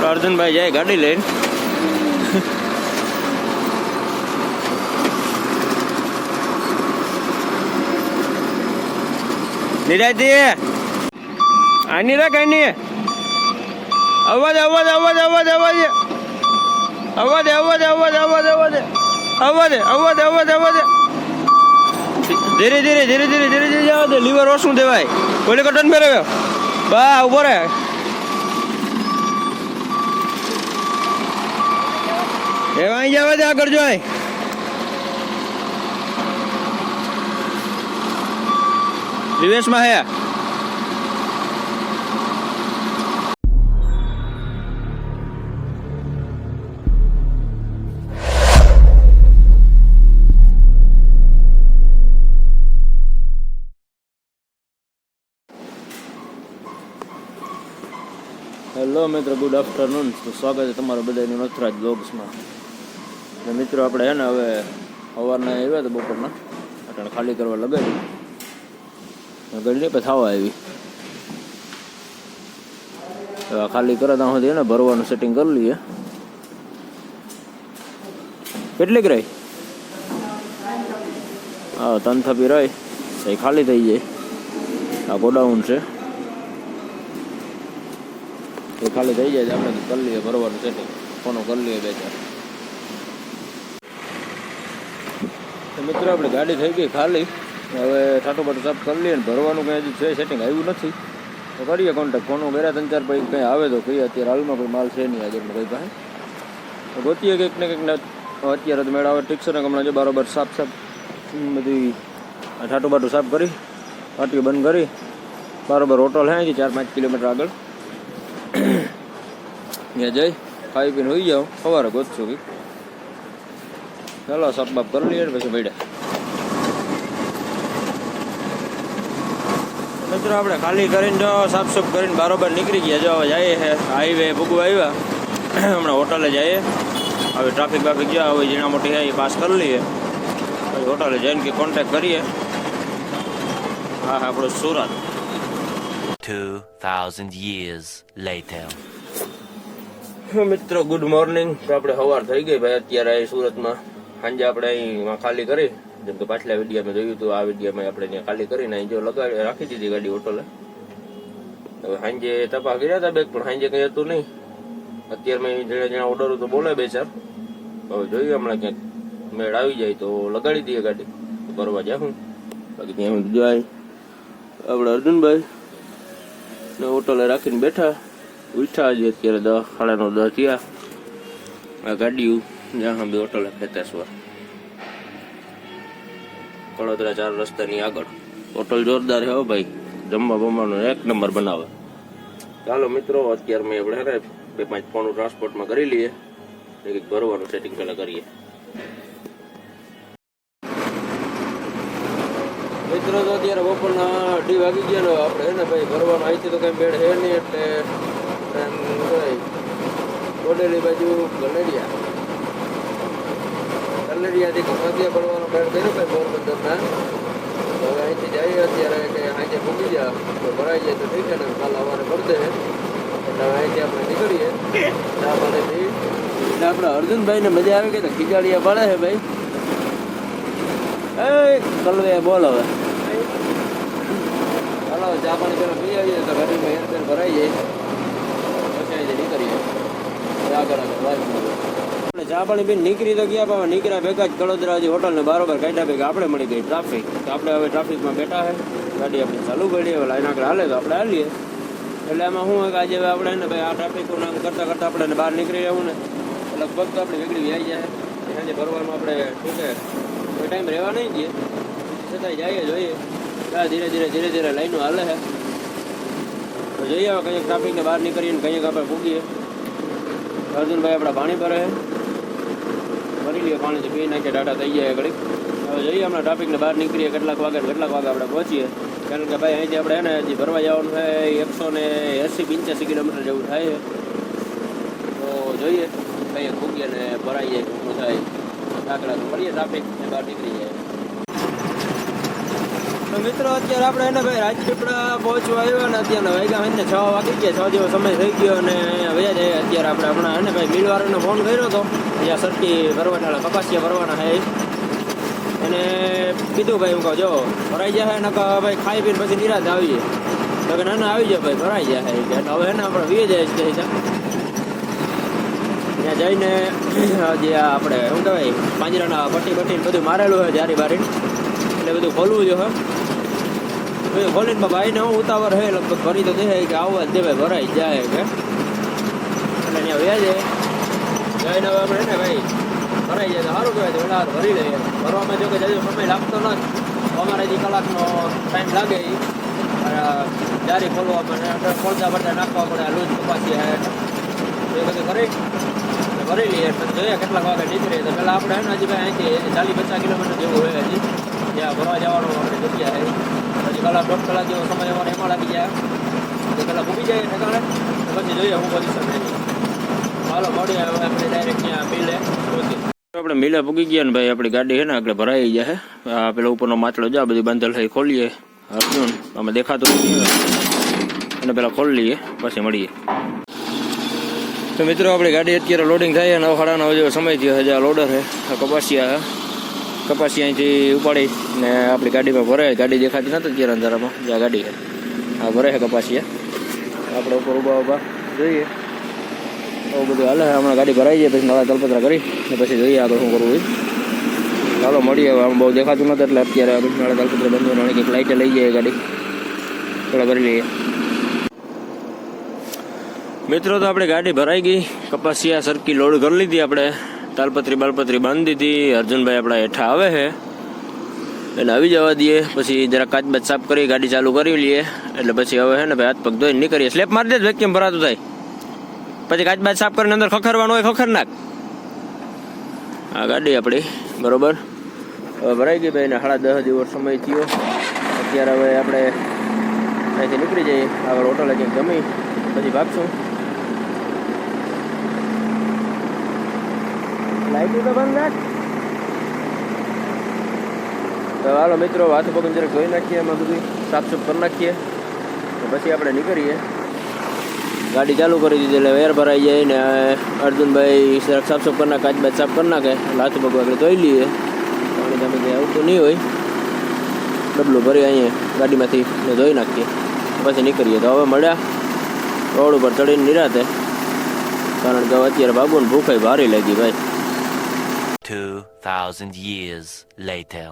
અર્જુનભાઈ જાય ગાડી લઈને. નિરાજી આની રાખ આની અવાજ અવાજ અવાજ અવાજ અવાજ અવાજ અવાજ અવાજ અવાજ અવાજ અવાજ અવાજ અવાજ અવાજ ધીરે ધીરે ધીરે ધીરે ધીરે ધીરે જવા દે. લીવર ઓછું દેવાય. કોઈને કટન મેળવ્યો બા ઉભો રહે. એવા અહીં જવા દે આગળ જોઈ. રિવેશમાં હે હેલો મિત્રો, ગુડ આફ્ટરનૂન. તો સ્વાગત છે તમારું બધાનું નથરાજ બ્લોગ્સમાં. અને મિત્રો આપણે હે ને હવે સવારના આવ્યા હતા બપોરના અટાણે ખાલી કરવા લગાવી ગળી પછી થવા આવી. ખાલી કરે ત્યાં સુધી ને ભરવાનું સેટિંગ કરી લઈએ. કેટલીક રહી? હા, ત્રણ થપી રહી એ ખાલી થઈ જાય. આ ગોડાઉન છે એ ખાલી થઈ જાય. આપણે કરી લઈએ ભરવાનું સેટિંગ. ફોનો કરી લઈએ બે ચાર. મિત્રો આપણે ગાડી થઈ ગઈ ખાલી. હવે ઠાટો બાટો સાફ કરી લઈએ ને ભરવાનું કંઈ હજી છે સેટિંગ આવ્યું નથી તો કરીએ કોન્ટેક્ટ. ફોનો કર્યા ત્રણ ચાર પછી કંઈ આવે તો કહીએ. અત્યારે હાલમાં કોઈ માલ છે નહીં આજે કંઈ પાસે તો ગોતીએ કંઈક ને કંઈક ને. અત્યારે તો મેળા આવે ઠીક છે ને. હમણાં જો બરાબર સાફ સાફ બધી ઠાટો બાટો સાફ કરી પાટીઓ બંધ કરી બરાબર હોટલ હે છે 4-5 કિલોમીટર આગળ. ત્યાં જઈ ખાઈ પીને હોઈ જાઓ. સવારે ગોતશું કંઈક. ચાલો સાફ બાફ કરી લઈએ પછી ભાઈ મિત્રો આપણે ખાલી કરીને જો સાફ સાફ કરીને બરાબર નીકળી ગયા. જો જઈએ હાઈવે ભૂગવા આવ્યા. હમણાં હોટલે જઈએ. હવે ટ્રાફિક બાફિક ગયા હવે ઝીણા મોટી એ પાસ કરી લઈએ પછી હોટલે જઈને કે કોન્ટેક્ટ કરીએ. હા આપણું સુરત. 2000 years later. મિત્રો ગુડ મોર્નિંગ. તો આપણે સવાર થઈ ગઈ ભાઈ અત્યારે અહીં સુરતમાં. સાંજે આપણે અહીં ખાલી કરી જેમ કે પાછલા વિડીયામાં જોયું હતું. આ વિડીયામાં આપણે ત્યાં ખાલી કરીને અહીં જો લગાવી રાખી દીધી ગાડી હોટલે. હવે સાંજે તપા કર્યા હતા બેગ પણ સાંજે કંઈ હતું નહીં. અત્યારે મેં જેણા જેણા ઓર્ડર તો બોલે બે ચાર. હવે જોઈએ હમણાં ક્યાંક મેળ આવી જાય તો લગાડી દઈએ ગાડી ભરવા જાઉં. બાકી ત્યાં જાય આપણે અર્જુનભાઈ ને હોટલે રાખીને બેઠા ઉઠા હજી અત્યારે 10:30 થયા. આ ગાડીઓ જ્યાં સાંભળી હોટલે ખેતેશ્વર કડોદરા 4 રસ્તાની આગળ. હોટલ જોરદાર છે હો ભાઈ. જમવા બમવાનું એક નંબર બનાવે. ચાલો મિત્રો અત્યારે મેં આપણે 2-5 ફોન ટ્રાન્સપોર્ટમાં કરી લઈએ. કંઈક ભરવાનું સેટિંગ પહેલાં કરીએ. મિત્રો તો અત્યારે બપોરના 2 વાગી ગયા ને આપણે હે ને ભાઈ ભરવાનું અહીંથી તો કંઈ બેડ છે નહીં એટલે બોડેલી બાજુ કલેરિયાથી કમાતિયા ભરવાનો બેડ કર્યો ભાઈ પોરબંદરના. હવે અહીંથી જઈએ અત્યારે કે આજે ભૂગી જાય તો ભરાઈ જાય તો ઠીક છે ને. કાલ સવારે ભરી દે એટલે અહીંથી આપણે નીકળીએ ચા પાણીથી. એટલે આપણે અર્જુનભાઈ ને મજા આવી ગઈ તો ખીજાડીયા પડે છે ભાઈ. એ કલવે બોલ હવે ચાલો ચા પાણી પેલા પી આવીએ તો ગાડીમાં એરપેર ભરાઈ જાય પછી અહીંથી નીકળીએ આગળ આગળ આપણે ચા પાણી પીને નીકળી તો ગયા પણ નીકળ્યા ભેગા જ કડોદરા હોટલને બરોબર કાઢ્યા ભેગા આપણે મળી ગઈ ટ્રાફિક. તો આપણે હવે ટ્રાફિકમાં બેઠા છે. ગાડી આપણે ચાલુ પડી હવે લાઈન આગળ હાલે તો આપણે હાલીએ. એટલે એમાં શું હોય કે આજે આપણે ને ભાઈ આ ટ્રાફિક કરતાં કરતાં આપણે બહાર નીકળી જવું ને લગભગ તો આપણે વેગળી આવી જાય. સાંજે ભરવામાં આપણે શું કે કોઈ ટાઈમ રહેવા નહીં જઈએ છતાંય જઈએ જોઈએ. ધીરે ધીરે ધીરે ધીરે લાઈનો હાલે છે તો જઈએ. હવે કંઈક ટ્રાફિકને બહાર નીકળીએ ને કંઈક આપણે પૂગીએ. અર્જુનભાઈ આપણા પાણી ભરે ભરી લઈએ. પાણીથી પી નાખીએ ટાટા થઈ જાય ઘડીક. હવે જઈએ હમણાં ટ્રાફિકને બહાર નીકળીએ કેટલાક વાગે આપણે પહોંચીએ. કારણ કે ભાઈ અહીંથી આપણે એને હજી ભરવા જવાનું છે 180-85 કિલોમીટર જેવું થાય છે. તો જોઈએ કંઈક ભૂગીએ ને ભરાઈ જાય શું થાય. કાકડા તો મળીએ ટ્રાફિક ને બહાર નીકળી જાય. તો મિત્રો અત્યારે આપણે એને ભાઈ રાજપીપળા પહોંચવા આવ્યા ને અત્યારે વાગ્યા હોય ને 6 વાગી ગયા, 6 જેવો સમય થઈ ગયો અને વયા જાય. અત્યારે આપણે હમણાં એને ભાઈ મિલવાળાને ફોન કર્યો હતો, જ્યાં સરકી ભરવાના કપાસિયા ભરવાના છે એને કીધું ભાઈ હું કહું જો ભરાઈ જાય ને ભાઈ ખાઈ પીને પછી નિરાશ આવી જાય. તો કે ના ના આવી જાય ભાઈ ભરાઈ જાય કે હવે એને આપણે વીએ જાય છે ત્યાં જઈને જે આપણે શું કહેવાય પાંજરાના પટ્ટી બટ્ટીને બધું મારેલું હોય જારી બારી એટલે બધું ખોલવું જો બધું ખોલીને ભાઈને હું ઉતાવળ હે લગભગ ભરી તો દે કે આવવા જ દે ભાઈ ભરાઈ જાય કે એટલે ત્યાં વ્યાજે જઈને હવે આપણે ને ભાઈ ભરાઈ જાય તો સારું કહેવાય તો વેલા ભરી લઈએ. ભરવામાં જો કે જજો સમય લાગતો નથી, અમારે જે કલાકનો ટાઈમ લાગે એ જારી ખોલવામાં અંદર ખોલતા પડતા નાખવા પડે લૂજ કપાસી એ બધું કરી ભરી લઈએ. પછી જોઈએ કેટલાક વાગે નીકળે તો પહેલાં આપણે હે ને હજી ભાઈ અહીંથી 40-50 કિલોમીટર જેવું હોય હજી જ્યાં ભરવા જવાનું આપણે જગ્યા છે. પછી કલાક 1.5 કલાક જેવો સમય અમારે એમાં લાગી જાય તો પહેલાં મૂકી જાય ઠેકાણે તો પછી જોઈએ હું પોઝિશન એની. હાલો મળીએ હવે આપણે ડાયરેક્ટ ત્યાં મિલે પહોંચી. આપણે મિલે પૂગી ગયા ને ભાઈ આપણી ગાડી છે ને આગળ ભરાઈ જાય. આ પેલા ઉપરનો માટલો જા બધું બાંધેલ છે ખોલીએ. અર્જુન અમે દેખાતું નથી અને પેલા ખોલી લઈએ પછી મળીએ. તો મિત્રો આપણી ગાડી અત્યારે લોડિંગ થાય 9:30 જેવો સમય થયો. હજી આ લોડર છે કપાસિયા અહીંથી ઉપાડી ને આપણી ગાડીમાં ભરાય. ગાડી દેખાતી નથી અત્યારે અંધારામાં, જ્યાં ગાડી છે આ ભરે છે કપાસિયા. આપણે ઉપર ઊભા જોઈએ એવું બધું હાલે. હમણાં ગાડી ભરાઈ જાય પછી નવા તલપત્રા કરી ને પછી જોઈએ આગળ શું કરવું હોય. ચાલો મળીએ. હવે આમ બહુ દેખાતું નથી એટલે અત્યારે આગળ નાળા તલપત્રા બંધ કંઈક લાઇટે લઈ જાય ગાડી થોડા ભરી લઈએ. મિત્રો તો આપણે ગાડી ભરાઈ ગઈ, કપાસિયા સરખી લોડ કરી લીધી, આપણે તાલપત્રી બાંધી દીધી. અર્જુનભાઈ આપણા હેઠા આવે છે એટલે આવી જવા દઈએ. પછી જરા કાચબાચ સાફ કરી ગાડી ચાલુ કરી લઈએ એટલે પછી હવે છે ને ભાઈ હાથ પગ ધોઈને નીકળીએ. સ્લેપ મારી દે વેક્યુમ ભરાતું થાય પછી કાચબાચ સાફ કરીને અંદર ખખરવાનું હોય ખખર નાખ. આ ગાડી આપણી બરોબર હવે ભરાઈ ગઈ ભાઈ ને 10:30 જેવો સમય થયો. અત્યારે હવે આપણે અહીંથી નીકળી જઈએ આગળ હોટલે કંઈક જમી પછી ભાગશું. લાઈટ તો બંધ નાખ. તો હાલો મિત્રો હાથ પગ જરાક ધોઈ નાખીએ, એમાં બધું સાફસૂફ કરી નાખીએ પછી આપણે નીકળીએ. ગાડી ચાલુ કરી દીધી એટલે વેર ભરાઈ જાય ને અર્જુનભાઈ જરાક સાફસૂફ કરી નાખે, કાચબાચ સાફ કરી નાખે એટલે હાથ પગ આપણે ધોઈ લઈએ. પાણી તમે જે આવતું નહીં હોય ડબલું ભરી અહીંયા ગાડીમાંથી ને ધોઈ નાખીએ પછી નીકળીએ. તો હવે મળ્યા રોડ ઉપર ચડીને નિરાતે, કારણ કે અત્યારે બાબુને ભૂખાઈ ભારી લાગી ભાઈ. 2000 years later.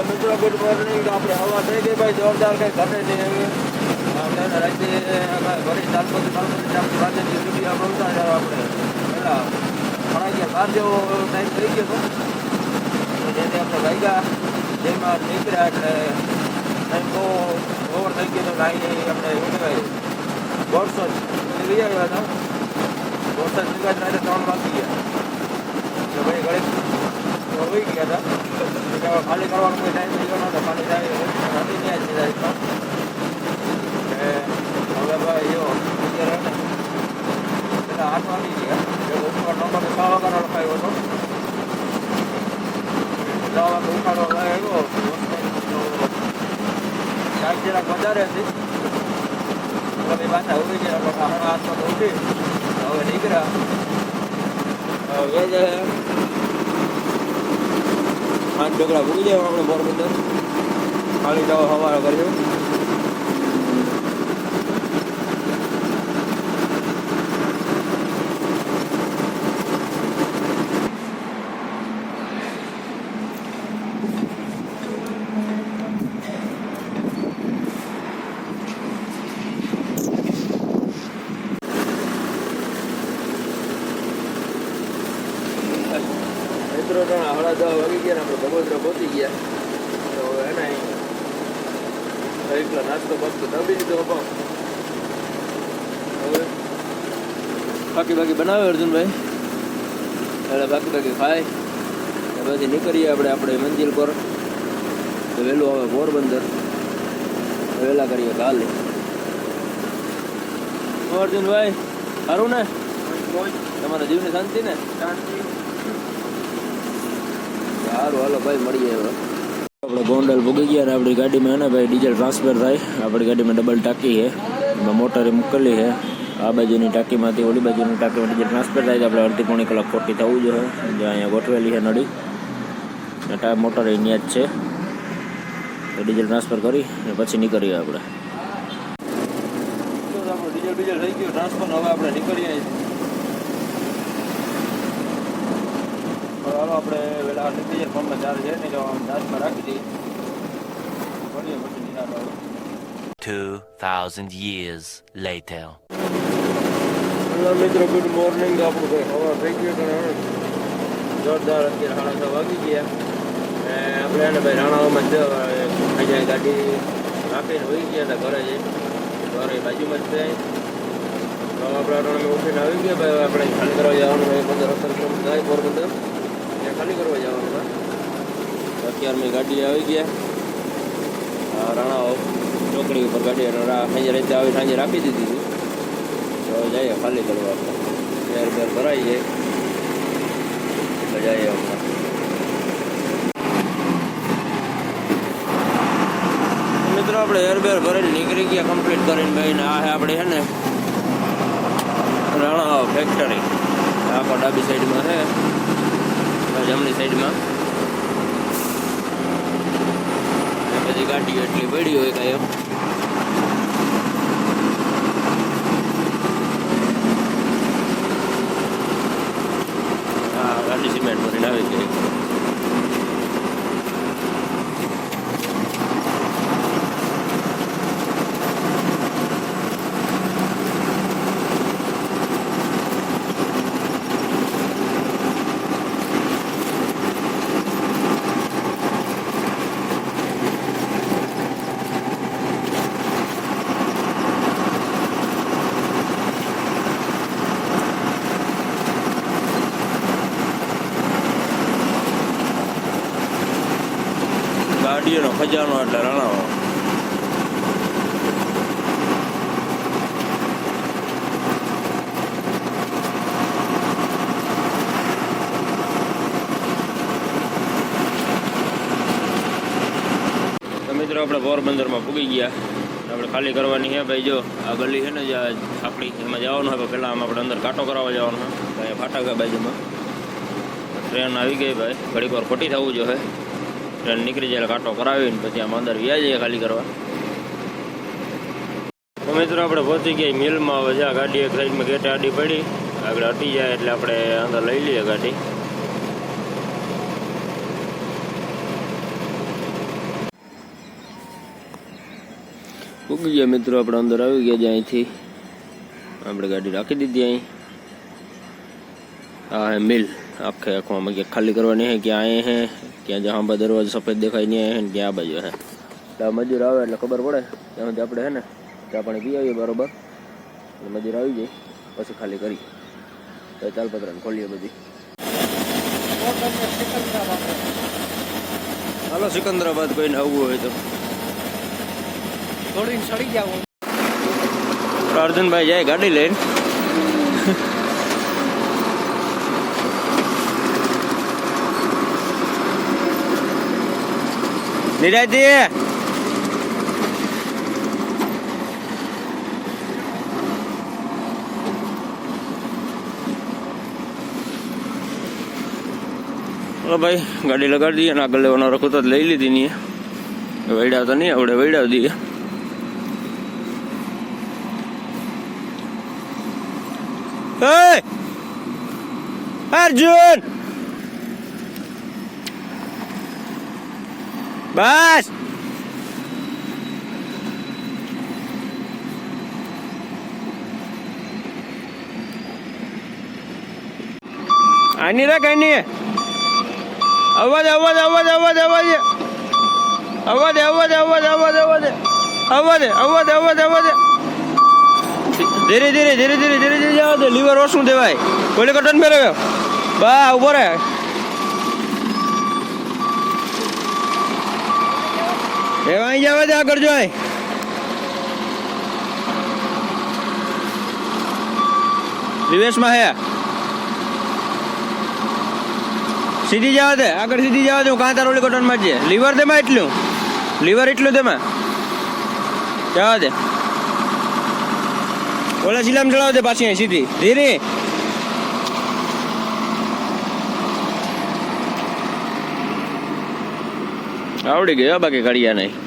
મિત્રો ગુડ મોર્નિંગ. આપણે હવા થઈ ગઈ ભાઈ જોરદાર, કઈ ઘટે નહીં. આપણે રાતે ઘરે 4:30 વાગે સુધી આપણે ઉતાર્યા. આપણે પહેલાં 11:30 જેવો ટાઈમ થઈ ગયો હતો જેથી આપણે વાગ્યા જેમાં નીકળ્યા એટલે ટાઈમ બહુ ઓવર થઈ ગયો હતો. ગાડી આપણે શું કહેવાય બોરસદ લઈ આવ્યા હતા. બોરસદ નીકળ્યા રાતે 3 વાગી ગયા એટલે ભાઈ ઘરે હોઈ ગયા હતા. ખાલી કરવાનો કોઈ ટાઈમ થઈ ગયો નહોતો. ખાલી જાય હતી ત્યાં જ સીધા હવે ભાઈ જો અત્યારે ને પેલા 8 વાગી ગયા. ઉપર નંબર 6 વાગ્યાનો લખાયો હતો. 6 વાગે ઉઠાડો આવ્યો. શાક જરાક વધારે હતી પછી પાછા ઉડી ગયા. 8 વાગે ઉઠી હવે નીકળ્યા. હવે 5 ઢોકળા ભૂગી જાય આપણે પોરબંદર ખાલી જાવ સવારે કર્યો. મિત્રો 10:30 વાગી ગયા ને આપણે બગોદરા પહોંચી ગયા. તો એના એકલા નાસ્તો બાસ્તો દબી દીધો. હવે બાકી બનાવે અર્જુનભાઈ એટલે બાકી ખાય પછી નીકળીએ આપણે મંજિલ પર. તો વહેલું આવે પોરબંદર, વહેલા કરીએ કાલે. અર્જુનભાઈ સારું ને? તમારા જીવની શાંતિ ને? શાંતિ. સારું હાલો ભાઈ મળીએ હવે. આપણે ગોંડલ ભૂગી ગયા અને આપણી ગાડીમાં હે ને ભાઈ ડીઝલ ટ્રાન્સફર થાય. આપણી ગાડીમાં ડબલ ટાંકી છે, એમાં મોટરે મૂકેલી છે. આ બાજુની ટાંકીમાંથી ઓલી બાજુની ટાંકીમાં ડીઝલ ટ્રાન્સફર થાય તો આપણે અડધી પોણી કલાક ખોટી થવું જોઈએ. જે અહીંયા ગોઠવેલી છે નળી, ટાયર મોટર અહીંયા જ છે. તો ડીઝલ ટ્રાન્સફર કરી અને પછી નીકળીએ આપણે. ડીઝલ થઈ ગયું ટ્રાન્સફર. હવે આપણે નીકળીએ. હાલો આપણે વેલા નીકળીએ. પંપમાં ચાર્જ છે ને, ચાર્જમાં રાખી દઈએ. મળીએ પછી નિરાશ. 2000 years later. હેલો મિત્રો, ગુડ મોર્નિંગ. આપણું ભાઈ હવા થઈ ગયું જોરદાર. અત્યારે 6:30 વાગી ગયા. આપણે એને ભાઈ રાણાઓમાં જ ગાડી રાખીને હોઈ ગયા હતા ઘરે જઈ. ઘરે બાજુમાં જ થાય. તો આપણે અટાણે ઉઠીને આવી ગયા ભાઈ. આપણે ખાલી કરવા જવાનું હોય 15-17 કિલોમીટર થાય પોરબંદર, ત્યાં ખાલી કરવા જવાનું હોય. અત્યારે મેં ગાડી આવી ગયા રાણાઓ ચોકડી ઉપર. ગાડી સાંજે રીતે આવી સાંજે રાખી દીધી હતી. તો જઈએ ખાલી કરવા. આપણે બેર ભરાઈ જાય એટલે જઈએ હમણાં. મિત્રો આપણે એરબેર ભરીને નીકળી ગયા કમ્પ્લીટ કરીને ભાઈ. આ છે આપણે છે ને રાણા ફેક્ટરી. આખો ડાબી સાઈડમાં છે, જમણી સાઈડમાં. બધી ગાડીઓ એટલી પડી હોય કાંઈ એમ. હા, ગાડી સિમેન્ટ ભરીને આવી ગઈ. ગાડીઓનો ખજાનો એટલે રાણાઓ. તો મિત્રો આપણે પોરબંદરમાં પૂગી ગયા. આપણે ખાલી કરવાની છે ભાઈ. જો આ ગલી છે ને જે આપણી, એમાં જવાનું હોય. પહેલાં આમ આપણે અંદર કાંટો કરાવવા જવાનું હોય. અહીંયા ફાટક બાજુમાં ટ્રેન આવી ગઈ ભાઈ. ઘડીક વાર ખોટી થવું જોઈએ. ટ્રેન નીકળી જાય કાંટો કરાવીને પછી આમ અંદર વ્યા જઈએ ખાલી કરવા. તો મિત્રો આપણે પહોંચી ગયા મિલમાં. હવે જ્યાં ગાડી એક સાઈડમાં ગેટે આડી પડી, આગળ હટી જાય એટલે આપણે અંદર લઈ લઈએ ગાડી. પૂગી ગયા મિત્રો, આપણે અંદર આવી ગયા. જ્યાં અહીંથી આપણે ગાડી રાખી દીધી. અહીં આ હે મિલ. આખે આખમાં ક્યાંક ખાલી કરવાની છે. ક્યાં અહીં હે, ક્યાં જहाँ पर दरवाजा सफ़ेद दिखाई नहीं है, क्या बाजू है. એટલે મજૂર આવે એટલે ખબર પડે. ત્યાં સુધી આપણે છે ને ચા પાણી પી આવીએ બરોબર. મજૂર આવી જાય પછી ખાલી કરી તો તાલપત્રાને ખોલીએ બધી. હાલો સિકંદરાબાદ કોઈને આવવું હોય તો થોડીને સડી જાવ. અર્જુનભાઈ જાય ગાડી લઈને. નિરાજી ચલો ભાઈ ગાડી લગાડી દઈએ. અને આગળ લેવાનો રખો તો લઈ લીધી નહીં. વૈડાવતા નહીં આવડે, વૈડાવી દઈએ. અર્જુન બસ. આની રાખ આની. અવાજ અવાજ અવાજ અવાજ અવાજ અવાજ અવાજ અવાજ અવાજ અવાજ અવાજ અવાજ અવાજ અવાજ. ધીરે ધીરે ધીરે ધીરે ધીરે ધીરે જવા દે. લીવર ઓછું દેવાય. કોલે કટન મેળવ્યો બા ઉભો રે. એવા અહીં જવા દે આગળ જોઈ. રિવેશમાં હે સીધી જવા દે, આગળ સીધી જવા દે. કાં તારો ઓલી કોટન મારજે. લીવર દેમાં એટલું, લીવર એટલું દેમાં જવા દે. ઓલા સિલામ ચડાવ દે પાછી અહીં સીધી ધીરે. આવડી ગયો બાકી કડિયા નહીં.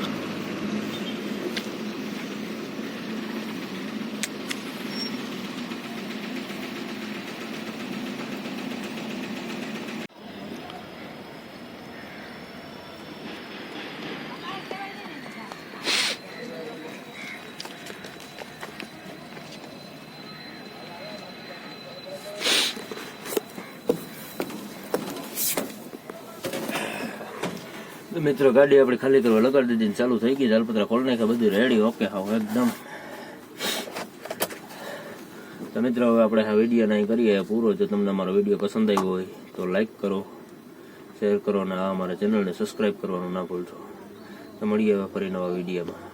તો મિત્રો ગાડી આપણે ખાલી કરવા લગાડી દીધી, ચાલુ થઈ ગઈ. જાલપત્રા ખોલી નાખ્યા, બધું રેડી, ઓકે હાવ એકદમ. તો મિત્રો હવે આપણે આ વિડીયો નહીં કરીએ પૂરો. જો તમને અમારો વિડીયો પસંદ આવ્યો હોય તો લાઈક કરો, શેર કરો અને આ અમારા ચેનલને સબસ્ક્રાઈબ કરવાનું ના ભૂલશો. તો મળીએ હવે ફરી નવા વિડીયોમાં.